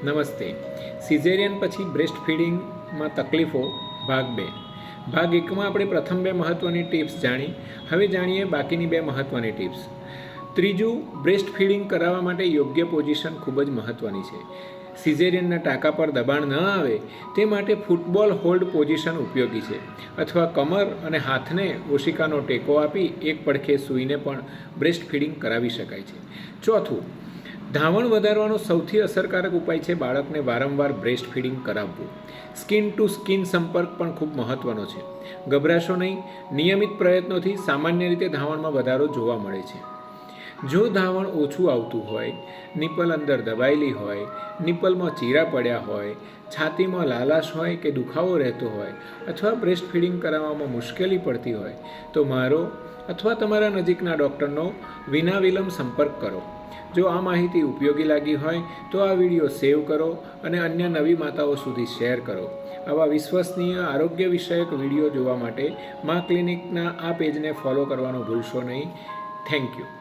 નમસ્તે. સિઝેરિયન પછી બ્રેસ્ટ ફીડિંગમાં તકલીફો ભાગ 2. ભાગ 1માં આપણે પ્રથમ 2 મહત્ત્વની ટિપ્સ જાણી. હવે જાણીએ બાકીની 2 મહત્ત્વની ટિપ્સ. ત્રીજું, બ્રેસ્ટ ફીડિંગ કરાવવા માટે યોગ્ય પોઝિશન ખૂબ જ મહત્ત્વની છે. સિઝેરિયનના ટાંકા પર દબાણ ન આવે તે માટે ફૂટબોલ હોલ્ડ પોઝિશન ઉપયોગી છે, અથવા કમર અને હાથને ઓશિકાનો ટેકો આપી એક પડખે સૂઈને પણ બ્રેસ્ટ ફીડિંગ કરાવી શકાય છે. ચોથું, ધાવણ વધારવાનો સૌથી અસરકારક ઉપાય છે બાળકને વારંવાર બ્રેસ્ટ ફીડિંગ કરાવવું. સ્કિન ટુ સ્કિન સંપર્ક પણ ખૂબ મહત્ત્વનો છે. ગભરાશો નહીં, નિયમિત પ્રયત્નોથી સામાન્ય રીતે ધાવણમાં વધારો જોવા મળે છે. જો ધાવણ ઓછું આવતું હોય, નિપલ અંદર દબાયેલી હોય, નિપલમાં ચીરા પડ્યા હોય, છાતીમાં લાલાશ હોય કે દુખાવો રહેતો હોય, અથવા બ્રેસ્ટ ફીડિંગ કરાવવામાં મુશ્કેલી પડતી હોય તો મારો અથવા તમારા નજીકના ડૉક્ટરનો વિના વિલંબ સંપર્ક કરો. જો આ માહિતી ઉપયોગી લાગી હોય તો આ વિડીયો સેવ કરો અને અન્ય નવી માતાઓ સુધી શેર કરો. આવા વિશ્વસનીય આરોગ્ય વિષયક વિડીયો જોવા માટે મા ક્લિનિકના આ પેજને ફોલો કરવાનું ભૂલશો નહીં. Thank you.